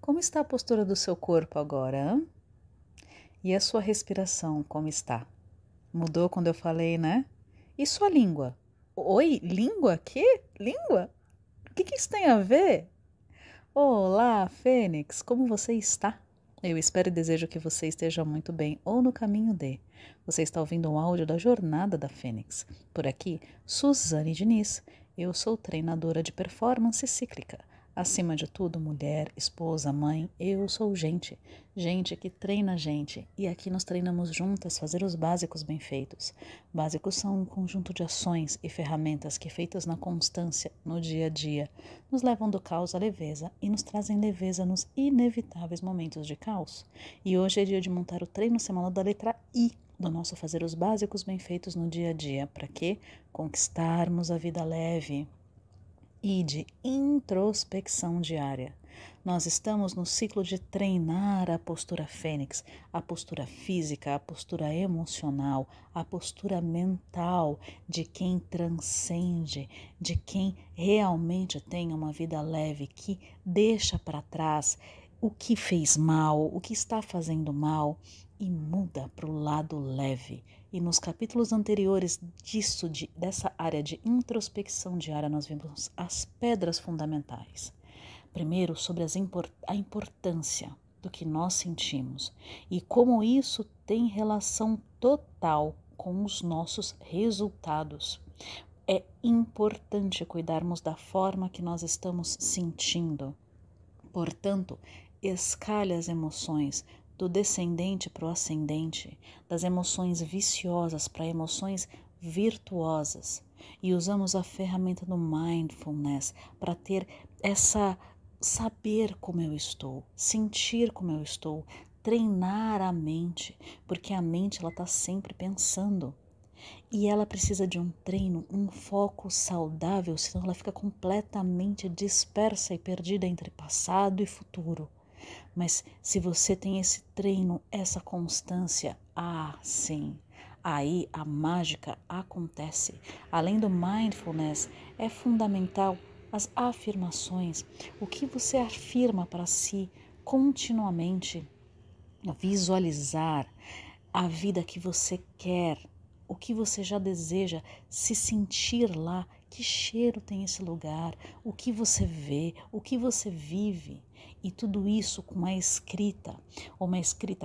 Como está a postura do seu corpo agora? Hã? E a sua respiração, como está? Mudou quando eu falei, né? E sua língua? Oi, língua? Que? Língua? O que isso tem a ver? Olá, Fênix, como você está? Eu espero e desejo que você esteja muito bem ou no caminho de. Você está ouvindo um áudio da Jornada da Fênix. Por aqui, Suzane Diniz. Eu sou treinadora de performance cíclica. Acima de tudo, mulher, esposa, mãe, eu sou gente. Gente que treina gente. E aqui nós treinamos juntas fazer os básicos bem feitos. Básicos são um conjunto de ações e ferramentas que, feitas na constância, no dia a dia, nos levam do caos à leveza e nos trazem leveza nos inevitáveis momentos de caos. E hoje é dia de montar o treino semanal da letra I do nosso fazer os básicos bem feitos no dia a dia. Para quê? Conquistarmos a vida leve. E de introspecção diária. Nós estamos no ciclo de treinar a postura fênix, a postura física, a postura emocional, a postura mental de quem transcende, de quem realmente tem uma vida leve, que deixa para trás o que fez mal, o que está fazendo mal e muda para o lado leve. E nos capítulos anteriores dessa área de introspecção diária, nós vimos as pedras fundamentais. Primeiro, sobre a importância do que nós sentimos e como isso tem relação total com os nossos resultados. É importante cuidarmos da forma que nós estamos sentindo. Portanto, escalhe as emoções do descendente para o ascendente, das emoções viciosas para emoções virtuosas. E usamos a ferramenta do mindfulness para ter saber como eu estou, sentir como eu estou, treinar a mente, porque a mente ela está sempre pensando. E ela precisa de um treino, um foco saudável, senão ela fica completamente dispersa e perdida entre passado e futuro. Mas se você tem esse treino, essa constância, sim, aí a mágica acontece. Além do mindfulness, é fundamental as afirmações, o que você afirma para si continuamente, visualizar a vida que você quer, o que você já deseja, se sentir lá, que cheiro tem esse lugar, o que você vê, o que você vive. E tudo isso com uma escrita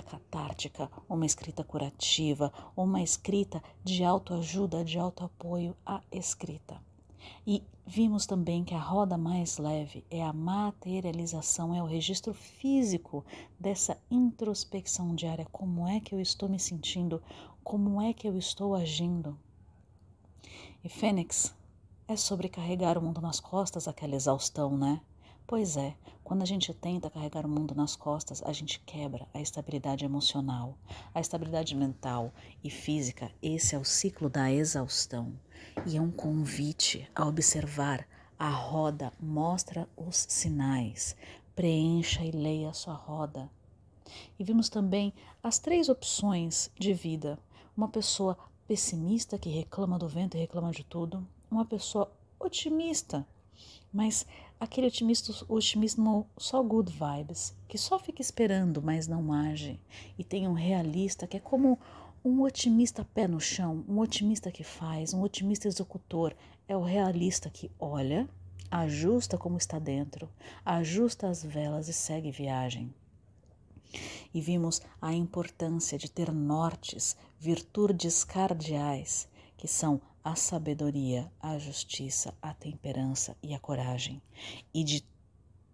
catártica, uma escrita curativa, uma escrita de autoajuda, de autoapoio, a escrita. E vimos também que a roda mais leve é a materialização, é o registro físico dessa introspecção diária. Como é que eu estou me sentindo? Como é que eu estou agindo? E Fênix, é sobre carregar o mundo nas costas, aquela exaustão, né? Pois é, quando a gente tenta carregar o mundo nas costas, a gente quebra a estabilidade emocional, a estabilidade mental e física. Esse é o ciclo da exaustão. E é um convite a observar a roda, mostra os sinais, preencha e leia a sua roda. E vimos também as 3 opções de vida. Uma pessoa pessimista que reclama do vento e reclama de tudo, uma pessoa otimista, mas aquele otimismo só good vibes, que só fica esperando, mas não age. E tem um realista que é como um otimista pé no chão, um otimista que faz, um otimista executor. É o realista que olha, ajusta como está dentro, ajusta as velas e segue viagem. E vimos a importância de ter nortes, virtudes cardeais, que são a sabedoria, a justiça, a temperança e a coragem. E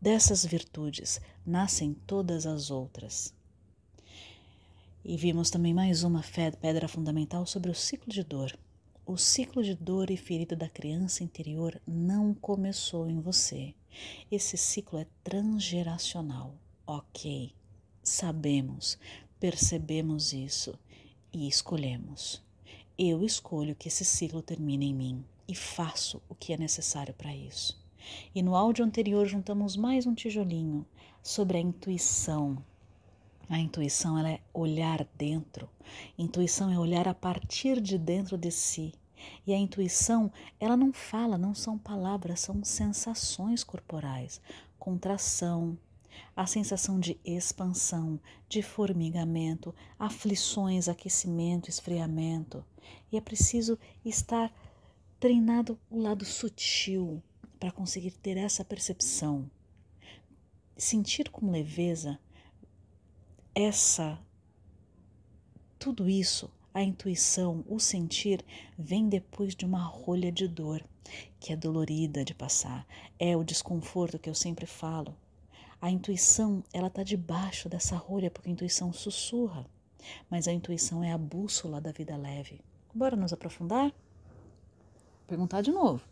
dessas virtudes nascem todas as outras. E vimos também mais uma pedra fundamental sobre o ciclo de dor. O ciclo de dor e ferida da criança interior não começou em você. Esse ciclo é transgeracional, ok? Sabemos, percebemos isso e escolhemos. Eu escolho que esse ciclo termine em mim e faço o que é necessário para isso. E no áudio anterior juntamos mais um tijolinho sobre a intuição. A intuição ela é olhar dentro. Intuição é olhar a partir de dentro de si. E a intuição, ela não fala, não são palavras, são sensações corporais. Contração, A sensação de expansão, de formigamento, aflições, aquecimento, esfriamento. E é preciso estar treinado o lado sutil para conseguir ter essa percepção. Sentir com leveza tudo isso, a intuição, o sentir, vem depois de uma rolha de dor, que é dolorida de passar. É o desconforto que eu sempre falo. A intuição, ela está debaixo dessa rolha, porque a intuição sussurra. Mas a intuição é a bússola da vida leve. Bora nos aprofundar? Perguntar de novo.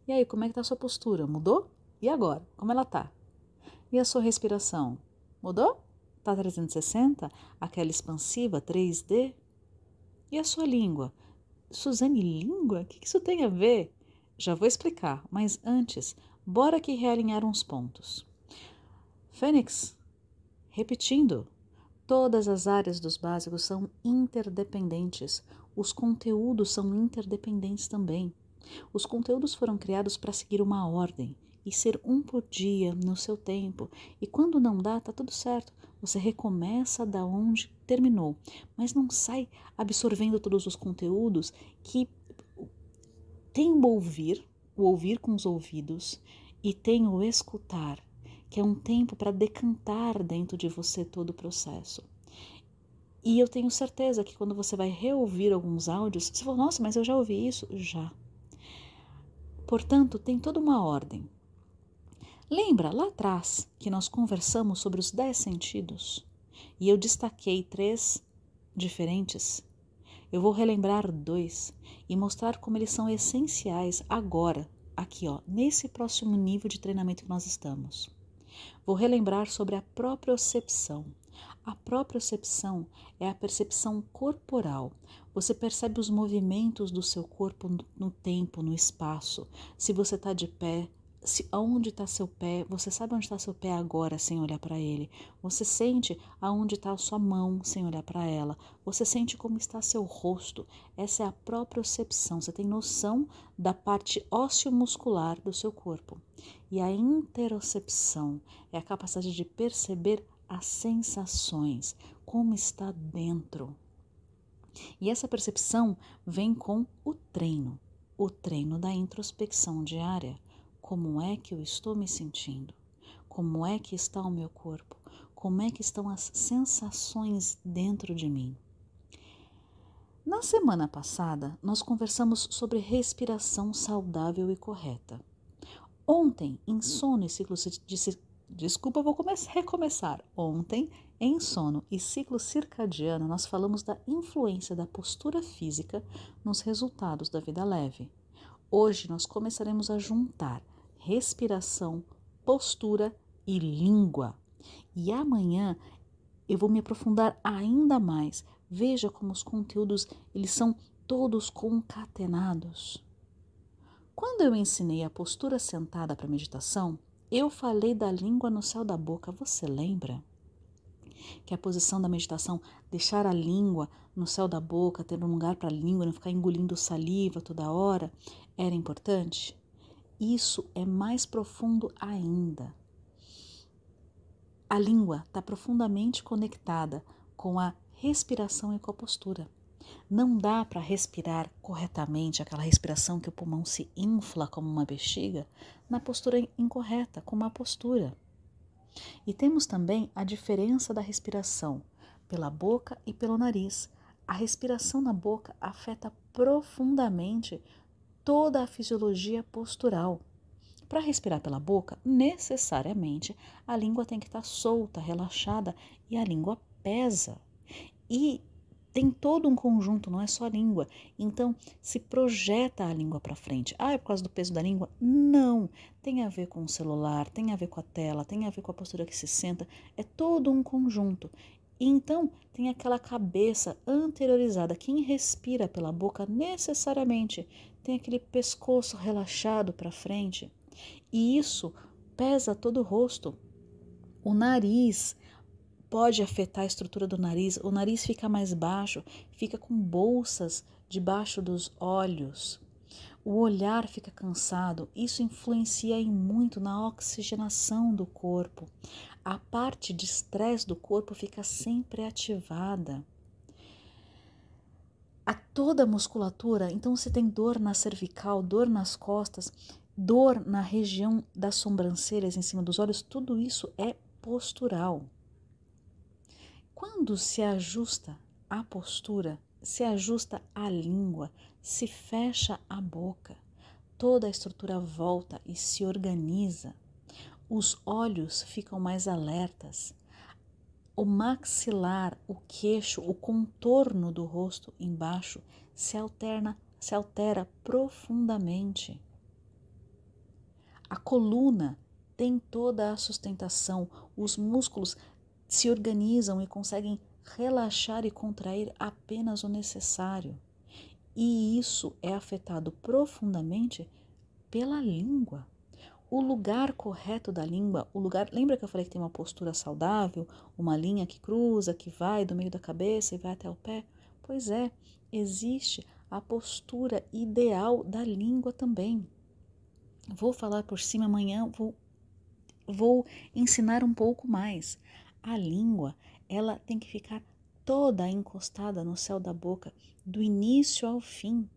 E aí, como é que está a sua postura? Mudou? E agora? Como ela está? E a sua respiração? Mudou? Está 360? Aquela expansiva 3D? E a sua língua? Suzane, língua? O que isso tem a ver? Já vou explicar, mas antes, bora aqui realinhar uns pontos. Fênix, repetindo, todas as áreas dos básicos são interdependentes. Os conteúdos são interdependentes também. Os conteúdos foram criados para seguir uma ordem e ser um por dia no seu tempo. E quando não dá, tá tudo certo. Você recomeça da onde terminou, mas não sai absorvendo todos os conteúdos que tem o ouvir com os ouvidos e tem o escutar, que é um tempo para decantar dentro de você todo o processo. E eu tenho certeza que quando você vai reouvir alguns áudios, você fala, nossa, mas eu já ouvi isso? Já. Portanto, tem toda uma ordem. Lembra lá atrás que nós conversamos sobre os 10 sentidos? E eu destaquei 3 diferentes. Eu vou relembrar 2 e mostrar como eles são essenciais agora, aqui ó, nesse próximo nível de treinamento que nós estamos. Vou relembrar sobre a propriocepção. A propriocepção é a percepção corporal. Você percebe os movimentos do seu corpo no tempo, no espaço. Se você está de pé, aonde está seu pé, você sabe onde está seu pé agora sem olhar para ele. Você sente aonde está a sua mão sem olhar para ela. Você sente como está seu rosto. Essa é a propriocepção. Você tem noção da parte ósseo-muscular do seu corpo. E a interocepção é a capacidade de perceber as sensações, como está dentro. E essa percepção vem com o treino da introspecção diária. Como é que eu estou me sentindo? Como é que está o meu corpo? Como é que estão as sensações dentro de mim? Na semana passada, nós conversamos sobre respiração saudável e correta. Ontem, em sono e ciclo Desculpa, vou recomeçar. Ontem, em sono e ciclo circadiano, nós falamos da influência da postura física nos resultados da vida leve. Hoje nós começaremos a juntar respiração, postura e língua. E amanhã eu vou me aprofundar ainda mais. Veja como os conteúdos, eles são todos concatenados. Quando eu ensinei a postura sentada para meditação, eu falei da língua no céu da boca, você lembra? Que a posição da meditação, deixar a língua no céu da boca, ter um lugar para a língua, não ficar engolindo saliva toda hora, era importante? Isso é mais profundo ainda. A língua está profundamente conectada com a respiração e com a postura. Não dá para respirar corretamente, aquela respiração que o pulmão se infla como uma bexiga, na postura incorreta, com má postura. E temos também a diferença da respiração pela boca e pelo nariz. A respiração na boca afeta profundamente toda a fisiologia postural. Para respirar pela boca, necessariamente a língua tem que estar solta, relaxada, e a língua pesa. E tem todo um conjunto, não é só a língua. Então, se projeta a língua para frente. Ah, é por causa do peso da língua? Não. Tem a ver com o celular, tem a ver com a tela, tem a ver com a postura que se senta. É todo um conjunto. E então, tem aquela cabeça anteriorizada. Quem respira pela boca necessariamente tem aquele pescoço relaxado para frente. E isso pesa todo o rosto. O nariz pode afetar a estrutura do nariz. O nariz fica mais baixo, fica com bolsas debaixo dos olhos. O olhar fica cansado, isso influencia aí muito na oxigenação do corpo. A parte de estresse do corpo fica sempre ativada. A toda a musculatura, então você tem dor na cervical, dor nas costas, dor na região das sobrancelhas, em cima dos olhos, tudo isso é postural. Quando se ajusta a postura, se ajusta a língua, se fecha a boca, toda a estrutura volta e se organiza. Os olhos ficam mais alertas. O maxilar, o queixo, o contorno do rosto embaixo se altera profundamente. A coluna tem toda a sustentação, os músculos se organizam e conseguem relaxar e contrair apenas o necessário. E isso é afetado profundamente pela língua. O lugar correto da língua, lembra que eu falei que tem uma postura saudável, uma linha que cruza, que vai do meio da cabeça e vai até o pé? Pois é, existe a postura ideal da língua também. Vou falar por cima amanhã, vou ensinar um pouco mais. A língua, ela tem que ficar toda encostada no céu da boca, do início ao fim.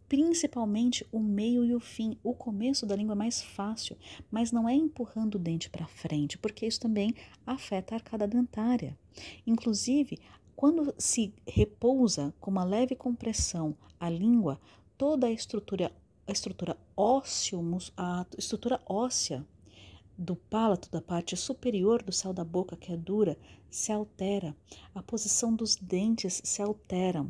Principalmente o meio e o fim. O começo da língua é mais fácil, mas não é empurrando o dente para frente, porque isso também afeta a arcada dentária. Inclusive, quando se repousa com uma leve compressão a língua, toda a estrutura óssea do palato, da parte superior do céu da boca, que é dura, se altera. A posição dos dentes se altera.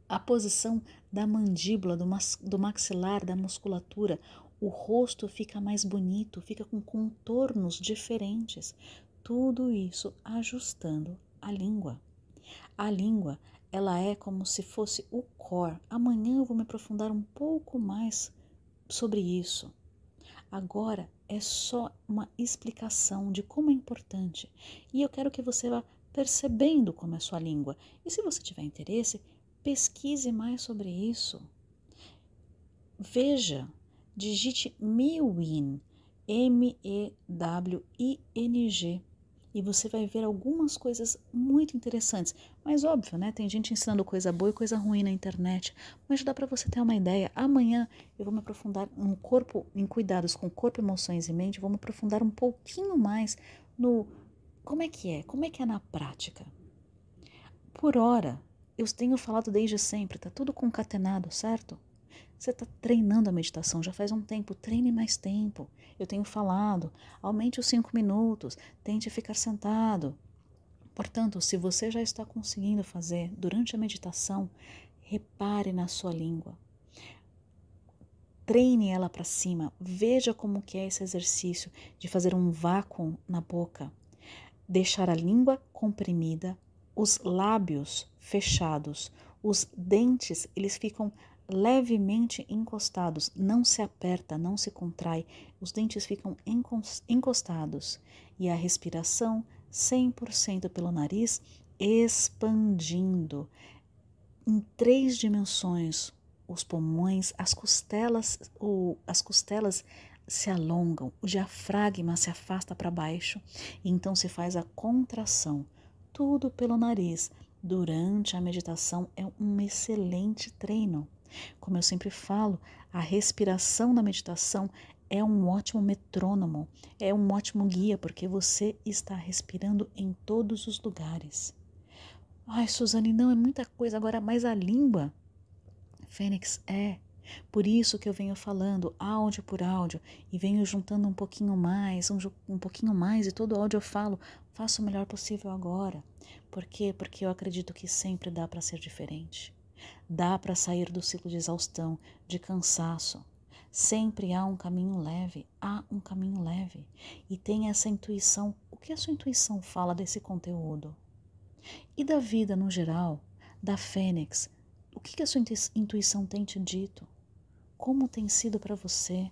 A posição da mandíbula, do maxilar, da musculatura, o rosto fica mais bonito, fica com contornos diferentes. Tudo isso ajustando a língua. A língua, ela é como se fosse o core. Amanhã eu vou me aprofundar um pouco mais sobre isso. Agora é só uma explicação de como é importante. E eu quero que você vá percebendo como é a sua língua. E se você tiver interesse, pesquise mais sobre isso. Veja, digite Mewing, M-E-W-I-N-G, e você vai ver algumas coisas muito interessantes. Mas óbvio, né? Tem gente ensinando coisa boa e coisa ruim na internet, mas dá para você ter uma ideia. Amanhã eu vou me aprofundar em cuidados com corpo, emoções e mente, vou me aprofundar um pouquinho mais no como é que é na prática. Por hora, eu tenho falado desde sempre, tá tudo concatenado, certo? Você está treinando a meditação já faz um tempo, treine mais tempo. Eu tenho falado, aumente os 5 minutos, tente ficar sentado. Portanto, se você já está conseguindo fazer durante a meditação, repare na sua língua. Treine ela para cima, veja como que é esse exercício de fazer um vácuo na boca. Deixar a língua comprimida, os lábios fechados, os dentes, eles ficam levemente encostados, não se aperta, não se contrai, os dentes ficam encostados e a respiração 100% pelo nariz, expandindo em 3 dimensões, os pulmões, as costelas se alongam, o diafragma se afasta para baixo e então se faz a contração, tudo pelo nariz. Durante a meditação é um excelente treino. Como eu sempre falo, a respiração na meditação é um ótimo metrônomo, é um ótimo guia, porque você está respirando em todos os lugares. Ai, Suzane, não, é muita coisa agora, mas a língua, Fênix, é. Por isso que eu venho falando áudio por áudio e venho juntando um pouquinho mais, um pouquinho mais, e todo áudio eu falo, faço o melhor possível agora. Por quê? Porque eu acredito que sempre dá para ser diferente. Dá para sair do ciclo de exaustão, de cansaço. Sempre há um caminho leve, E tem essa intuição. O que a sua intuição fala desse conteúdo? E da vida no geral, da Fênix, o que a sua intuição tem te dito? Como tem sido para você?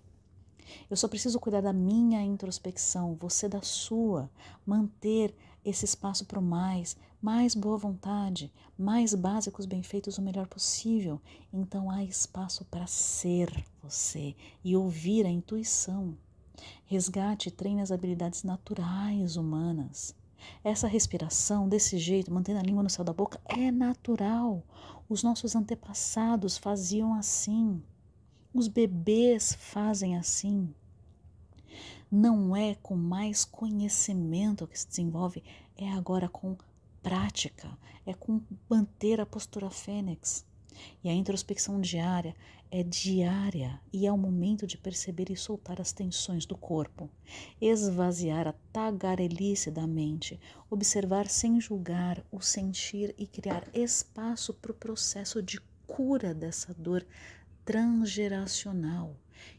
Eu só preciso cuidar da minha introspecção, você da sua, manter esse espaço para o mais boa vontade, mais básicos bem feitos o melhor possível. Então há espaço para ser você e ouvir a intuição. Resgate e treine as habilidades naturais humanas. Essa respiração, desse jeito, mantendo a língua no céu da boca, é natural. Os nossos antepassados faziam assim. Os bebês fazem assim. Não é com mais conhecimento que se desenvolve, é agora com prática, é com manter a postura fênix. E a introspecção diária é diária e é o momento de perceber e soltar as tensões do corpo, esvaziar a tagarelice da mente, observar sem julgar o sentir e criar espaço para o processo de cura dessa dor transgeracional.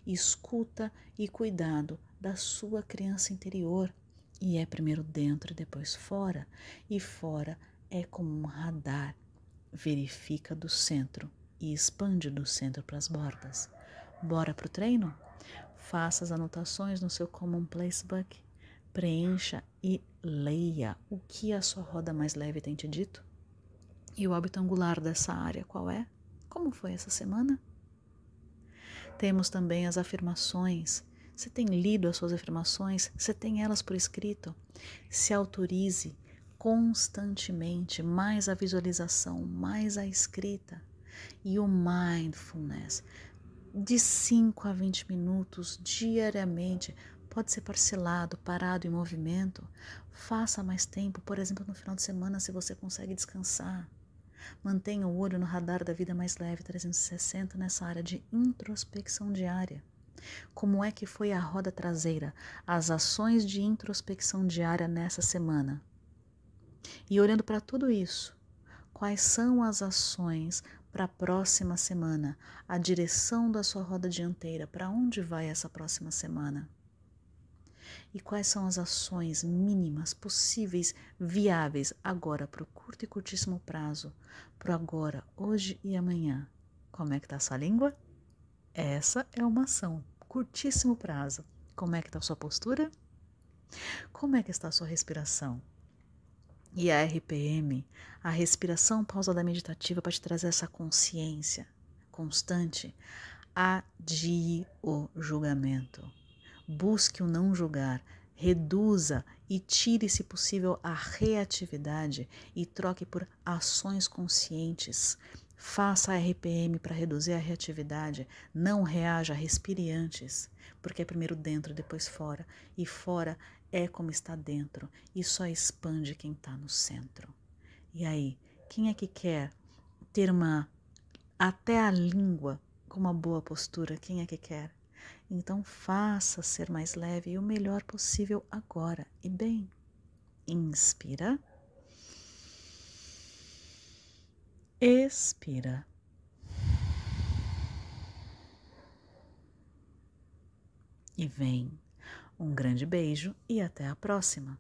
Escuta e cuidado da sua criança interior. E é primeiro dentro e depois fora. E fora é como um radar. Verifica do centro e expande do centro para as bordas. Bora pro treino? Faça as anotações no seu Commonplace Book. Preencha e leia o que a sua roda mais leve tem te dito. E o hábito angular dessa área qual é? Como foi essa semana? Temos também as afirmações. Você tem lido as suas afirmações? Você tem elas por escrito? Se autorize constantemente mais a visualização, mais a escrita e o mindfulness. De 5 a 20 minutos diariamente, pode ser parcelado, parado em movimento. Faça mais tempo, por exemplo, no final de semana, se você consegue descansar. Mantenha o olho no radar da vida mais leve 360 nessa área de introspecção diária. Como é que foi a roda traseira, as ações de introspecção diária nessa semana? E olhando para tudo isso, quais são as ações para a próxima semana? A direção da sua roda dianteira, para onde vai essa próxima semana? E quais são as ações mínimas, possíveis, viáveis agora para o curto e curtíssimo prazo, para o agora, hoje e amanhã? Como é que está a sua língua? Essa é uma ação, curtíssimo prazo. Como é que está a sua postura? Como é que está a sua respiração? E a RPM, a respiração pausada meditativa, para te trazer essa consciência constante. Adie o julgamento. Busque o não julgar, reduza e tire, se possível, a reatividade e troque por ações conscientes. Faça a RPM para reduzir a reatividade, não reaja, respire antes, porque é primeiro dentro, depois fora, e fora é como está dentro, e só expande quem está no centro. E aí, quem é que quer ter até a língua com uma boa postura? Quem é que quer? Então faça ser mais leve e o melhor possível agora. E bem, inspira, expira. E vem. Um grande beijo e até a próxima.